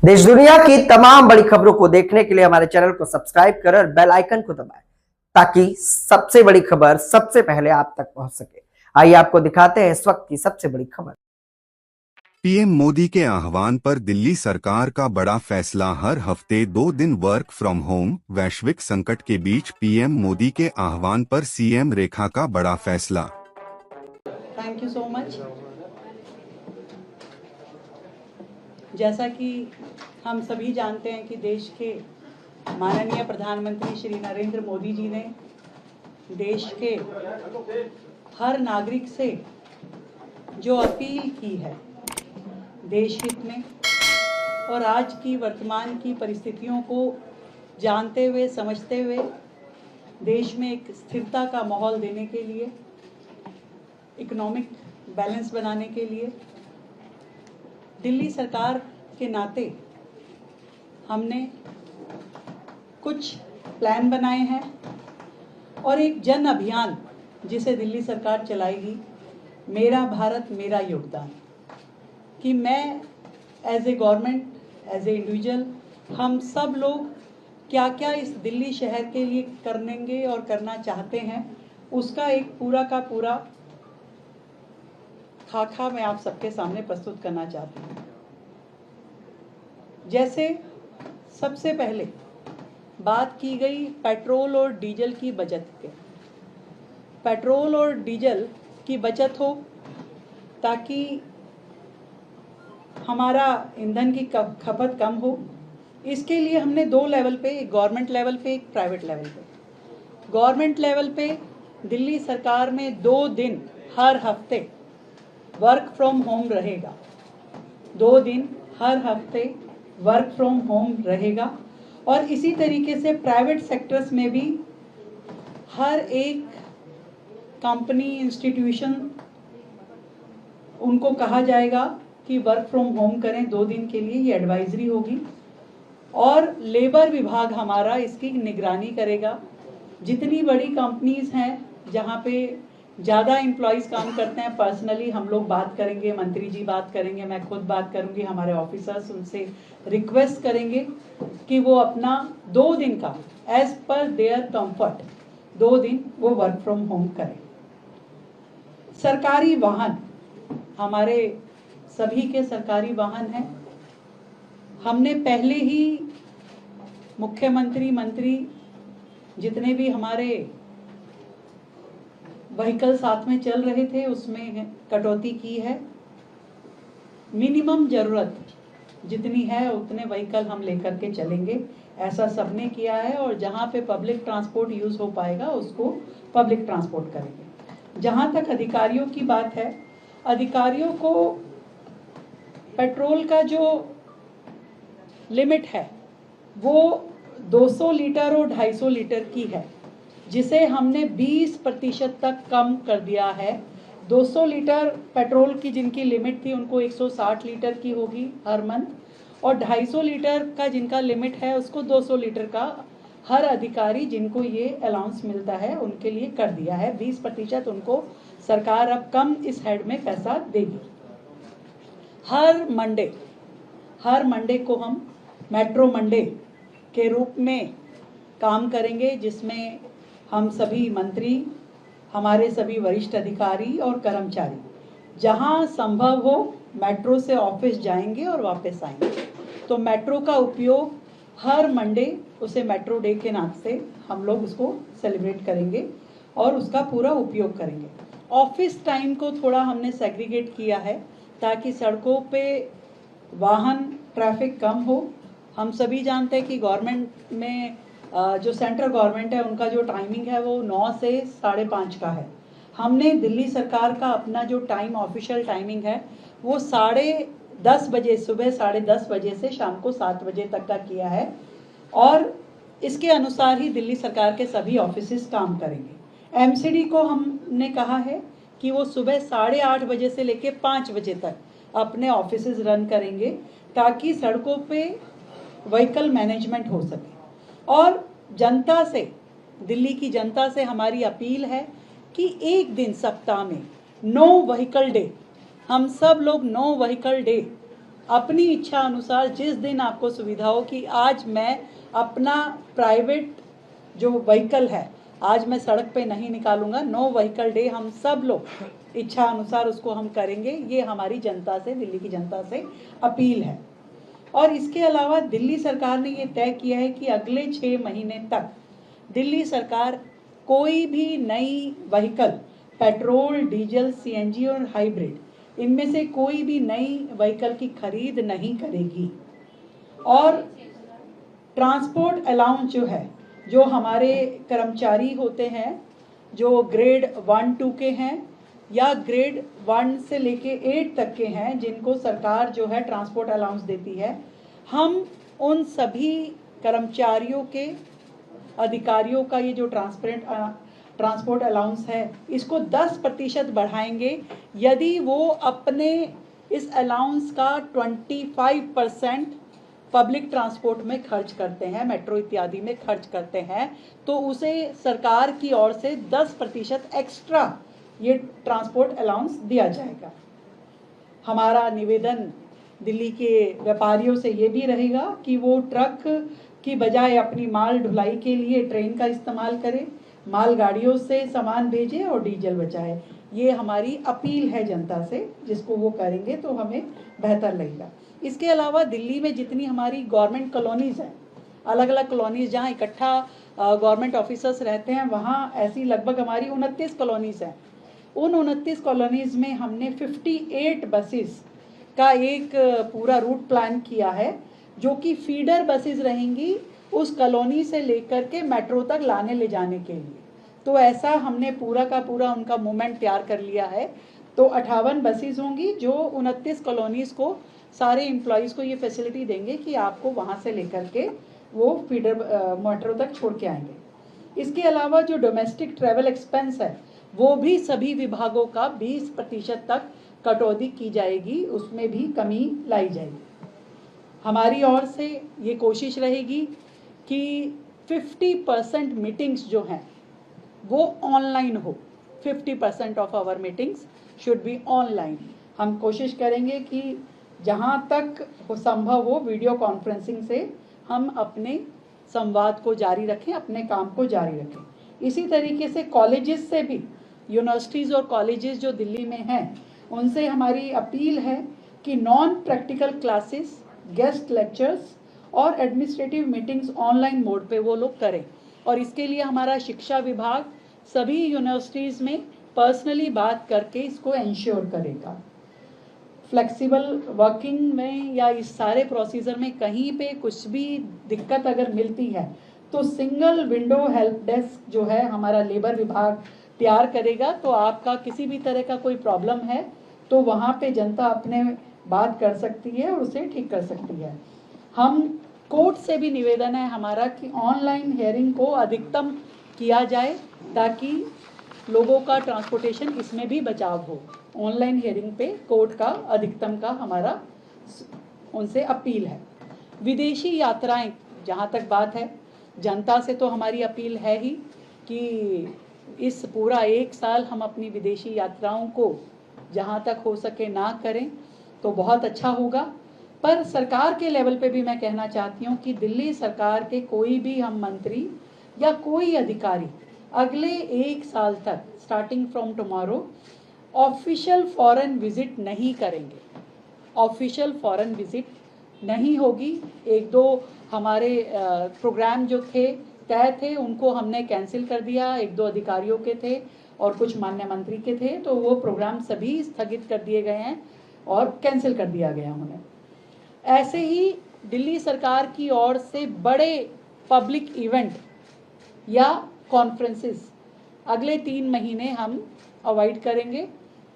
देश दुनिया की तमाम बड़ी खबरों को देखने के लिए हमारे चैनल को सब्सक्राइब करें और बेल आइकन को दबाएं ताकि सबसे बड़ी खबर सबसे पहले आप तक पहुंच सके। आइए आपको दिखाते हैं इस वक्त की सबसे बड़ी खबर। पीएम मोदी के आह्वान पर दिल्ली सरकार का बड़ा फैसला, हर हफ्ते 2 दिन वर्क फ्रॉम होम। वैश्विक संकट के बीच पीएम मोदी के आह्वान पर सीएम रेखा का बड़ा फैसला। Thank you so much. जैसा कि हम सभी जानते हैं कि देश के माननीय प्रधानमंत्री श्री नरेंद्र मोदी जी ने देश के हर नागरिक से जो अपील की है देश हित में और आज की वर्तमान की परिस्थितियों को जानते हुए समझते हुए देश में एक स्थिरता का माहौल देने के लिए, इकोनॉमिक बैलेंस बनाने के लिए दिल्ली सरकार के नाते हमने कुछ प्लान बनाए हैं और एक जन अभियान जिसे दिल्ली सरकार चलाएगी, मेरा भारत मेरा योगदान, कि मैं as a government, as an individual, हम सब लोग क्या क्या इस दिल्ली शहर के लिए करेंगे और करना चाहते हैं, उसका एक पूरा का पूरा खाका मैं आप सबके सामने प्रस्तुत करना चाहती हूँ। जैसे सबसे पहले बात की गई पेट्रोल और डीजल की बचत के। पेट्रोल और डीजल की बचत हो ताकि हमारा ईंधन की खपत कम हो। इसके लिए हमने 2 लेवल पे, एक गवर्नमेंट लेवल पे, एक प्राइवेट लेवल पे। गवर्नमेंट लेवल पे दिल्ली सरकार में 2 दिन हर हफ्ते वर्क फ्रॉम होम रहेगा। 2 दिन हर हफ्ते वर्क फ्रॉम होम रहेगा और इसी तरीके से प्राइवेट सेक्टर्स में भी हर एक कंपनी, इंस्टीट्यूशन, उनको कहा जाएगा कि वर्क फ्रॉम होम करें 2 दिन के लिए। ये एडवाइजरी होगी और लेबर विभाग हमारा इसकी निगरानी करेगा। जितनी बड़ी कंपनीज हैं जहाँ पे ज़्यादा एम्प्लॉयज़ काम करते हैं, पर्सनली हम लोग बात करेंगे, मंत्री जी बात करेंगे, मैं खुद बात करूँगी, हमारे ऑफिसर्स, उनसे रिक्वेस्ट करेंगे कि वो अपना 2 दिन का एज पर देयर कंफर्ट 2 दिन वो वर्क फ्रॉम होम करें। सरकारी वाहन, हमारे सभी के सरकारी वाहन हैं। हमने पहले ही मुख्यमंत्री, मंत्री, जितने भी हमारे व्हीकल साथ में चल रहे थे उसमें कटौती की है। मिनिमम जरूरत जितनी है उतने व्हीकल हम लेकर के चलेंगे, ऐसा सबने किया है। और जहाँ पे पब्लिक ट्रांसपोर्ट यूज हो पाएगा उसको पब्लिक ट्रांसपोर्ट करेंगे। जहाँ तक अधिकारियों की बात है, अधिकारियों को पेट्रोल का जो लिमिट है वो 200 लीटर और 250 लीटर की है, जिसे हमने 20% तक कम कर दिया है। 200 लीटर पेट्रोल की जिनकी लिमिट थी उनको 160 लीटर की होगी हर मंथ, और 250 लीटर का जिनका लिमिट है उसको 200 लीटर का हर अधिकारी जिनको ये अलाउंस मिलता है उनके लिए कर दिया है। 20% उनको सरकार अब कम इस हेड में पैसा देगी। हर मंडे को हम मेट्रो मंडे के रूप में काम करेंगे, जिसमें हम सभी मंत्री, हमारे सभी वरिष्ठ अधिकारी और कर्मचारी जहां संभव हो मेट्रो से ऑफिस जाएंगे और वापस आएंगे। तो मेट्रो का उपयोग हर मंडे, उसे मेट्रो डे के नाम से हम लोग उसको सेलिब्रेट करेंगे और उसका पूरा उपयोग करेंगे। ऑफिस टाइम को थोड़ा हमने सेग्रीगेट किया है ताकि सड़कों पे वाहन ट्रैफिक कम हो। हम सभी जानते हैं कि गवर्नमेंट में जो सेंट्रल गवर्नमेंट है उनका जो टाइमिंग है वो 9 से 5:30 का है। हमने दिल्ली सरकार का अपना जो टाइम, ऑफिशियल टाइमिंग है वो 10:30 बजे, सुबह 10:30 बजे से शाम को 7 बजे तक का किया है और इसके अनुसार ही दिल्ली सरकार के सभी ऑफिसेस काम करेंगे। एमसीडी को हमने कहा है कि वो सुबह 8:30 बजे से लेकर 5 बजे तक अपने ऑफिसेस रन करेंगे ताकि सड़कों पे व्हीकल मैनेजमेंट हो सके। और जनता से, दिल्ली की जनता से हमारी अपील है कि एक दिन सप्ताह में नो व्हीकल डे, हम सब लोग नो व्हीकल डे अपनी इच्छा अनुसार जिस दिन आपको सुविधा हो कि आज मैं अपना प्राइवेट जो व्हीकल है आज मैं सड़क पे नहीं निकालूंगा, नो व्हीकल डे हम सब लोग इच्छा अनुसार उसको हम करेंगे। ये हमारी जनता से, दिल्ली की जनता से अपील है। और इसके अलावा दिल्ली सरकार ने ये तय किया है कि अगले 6 महीने तक दिल्ली सरकार कोई भी नई व्हीकल, पेट्रोल, डीजल, सीएनजी और हाइब्रिड, इनमें से कोई भी नई व्हीकल की खरीद नहीं करेगी। और ट्रांसपोर्ट अलाउंस जो है, जो हमारे कर्मचारी होते हैं जो ग्रेड 1, 2 के हैं या ग्रेड 1 से लेके 8 तक के हैं, जिनको सरकार जो है ट्रांसपोर्ट अलाउंस देती है, हम उन सभी कर्मचारियों के, अधिकारियों का ये जो ट्रांसपोर्ट अलाउंस है इसको 10% बढ़ाएंगे यदि वो अपने इस अलाउंस का 25% पब्लिक ट्रांसपोर्ट में खर्च करते हैं, मेट्रो इत्यादि में खर्च करते हैं, तो उसे सरकार की ओर से 10% एक्स्ट्रा ये ट्रांसपोर्ट अलाउंस दिया जाएगा। हमारा निवेदन दिल्ली के व्यापारियों से ये भी रहेगा कि वो ट्रक की बजाय अपनी माल ढुलाई के लिए ट्रेन का इस्तेमाल करें, माल गाड़ियों से सामान भेजें और डीजल बचाए। ये हमारी अपील है जनता से, जिसको वो करेंगे तो हमें बेहतर लगेगा। इसके अलावा दिल्ली में जितनी हमारी गवर्नमेंट कॉलोनीज़ हैं, अलग अलग कॉलोनीज़ जहाँ इकट्ठा गवर्नमेंट ऑफिसर्स रहते हैं, वहाँ ऐसी लगभग हमारी 29 कॉलोनीज़ हैं। उन 29 कॉलोनीज़ में हमने 58 बसेस का एक पूरा रूट प्लान किया है, जो कि फीडर बसेस रहेंगी उस कॉलोनी से लेकर के मेट्रो तक लाने ले जाने के लिए। तो ऐसा हमने पूरा का पूरा उनका मूवमेंट तैयार कर लिया है। तो 58 बसेस होंगी जो 29 कॉलोनीज़ को, सारे एम्प्लॉयज़ को ये फैसिलिटी देंगे कि आपको वहाँ से लेकर के वो फीडर मेट्रो तक छोड़ के आएंगे। इसके अलावा जो डोमेस्टिक ट्रैवल एक्सपेंस है वो भी सभी विभागों का 20% तक कटौती की जाएगी, उसमें भी कमी लाई जाएगी। हमारी ओर से ये कोशिश रहेगी कि 50% मीटिंग्स जो हैं वो ऑनलाइन हो। 50% of our meetings should be online. हम कोशिश करेंगे कि जहाँ तक संभव हो वीडियो कॉन्फ्रेंसिंग से हम अपने संवाद को जारी रखें, अपने काम को जारी रखें। इसी तरीके से कॉलेजेस से भी, यूनिवर्सिटीज़ और कॉलेजेस जो दिल्ली में हैं, उनसे हमारी अपील है कि non practical classes, guest lectures और एडमिनिस्ट्रेटिव मीटिंग्स ऑनलाइन मोड पे वो लोग करें। और इसके लिए हमारा शिक्षा विभाग सभी यूनिवर्सिटीज़ में पर्सनली बात करके इसको इंश्योर करेगा। फ्लेक्सिबल वर्किंग में या इस सारे प्रोसीजर में कहीं पे कुछ भी दिक्कत अगर मिलती है तो सिंगल विंडो हेल्प डेस्क जो है हमारा लेबर विभाग तैयार करेगा। तो आपका किसी भी तरह का कोई प्रॉब्लम है तो वहाँ पे जनता अपने बात कर सकती है और उसे ठीक कर सकती है। हम कोर्ट से भी निवेदन है हमारा कि ऑनलाइन हियरिंग को अधिकतम किया जाए ताकि लोगों का ट्रांसपोर्टेशन इसमें भी बचाव हो। ऑनलाइन हियरिंग पे कोर्ट का अधिकतम का हमारा उनसे अपील है। विदेशी यात्राएं जहाँ तक बात है, जनता से तो हमारी अपील है ही कि इस पूरा 1 साल हम अपनी विदेशी यात्राओं को जहाँ तक हो सके ना करें तो बहुत अच्छा होगा। पर सरकार के लेवल पे भी मैं कहना चाहती हूँ कि दिल्ली सरकार के कोई भी हम मंत्री या कोई अधिकारी अगले 1 साल तक starting from tomorrow official foreign visit नहीं करेंगे। ऑफिशियल फॉरेन विजिट नहीं होगी। 1-2 हमारे प्रोग्राम जो तय थे उनको हमने कैंसिल कर दिया। 1-2 अधिकारियों के थे और कुछ माननीय मंत्री के थे, तो वो प्रोग्राम सभी स्थगित कर दिए गए हैं और कैंसिल कर दिया गया उन्हें। ऐसे ही दिल्ली सरकार की ओर से बड़े पब्लिक इवेंट या कॉन्फ्रेंसेस अगले 3 महीने हम अवॉइड करेंगे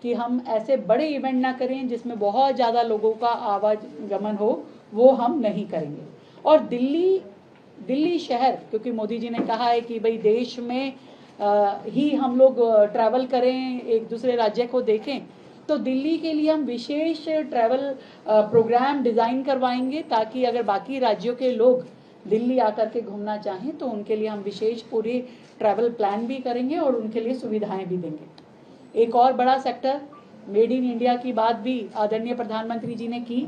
कि हम ऐसे बड़े इवेंट ना करें जिसमें बहुत ज़्यादा लोगों का आवागमन हो, वो हम नहीं करेंगे। और दिल्ली शहर, क्योंकि मोदी जी ने कहा है कि भाई देश में ही हम लोग ट्रैवल करें, एक दूसरे राज्य को देखें, तो दिल्ली के लिए हम विशेष ट्रैवल प्रोग्राम डिज़ाइन करवाएंगे ताकि अगर बाकी राज्यों के लोग दिल्ली आकर के घूमना चाहें तो उनके लिए हम विशेष पूरी ट्रैवल प्लान भी करेंगे और उनके लिए सुविधाएं भी देंगे। एक और बड़ा सेक्टर मेड इन इंडिया की बात भी आदरणीय प्रधानमंत्री जी ने की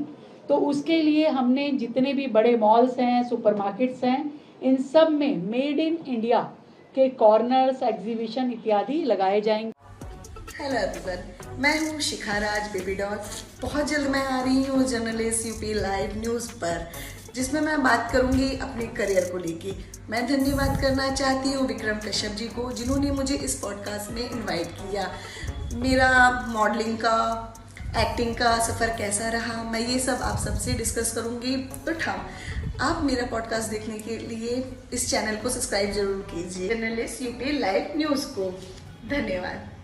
तो उसके लिए हमने जितने भी बड़े मॉल्स हैं, सुपरमार्केट्स हैं, इन सब में मेड इन इंडिया के कॉर्नर्स, एग्जीबिशन इत्यादि लगाए जाएंगे। हेलो एवरीवन, मैं हूँ शिखा राज बेबी डॉल। बहुत जल्द मैं आ रही हूँ जर्नलिस्ट यूपी लाइव न्यूज़ पर, जिसमें मैं बात करूँगी अपने करियर को लेके। मैं धन्यवाद करना चाहती हूँ विक्रम कश्यप जी को, जिन्होंने मुझे इस पॉडकास्ट में इनवाइट किया। मेरा मॉडलिंग का, एक्टिंग का सफ़र कैसा रहा, मैं ये सब आप सबसे डिस्कस करूँगी। बट हाँ, आप मेरा पॉडकास्ट देखने के लिए इस चैनल को सब्सक्राइब जरूर कीजिए, जर्नलिस्ट यूपी लाइव न्यूज़ को। धन्यवाद।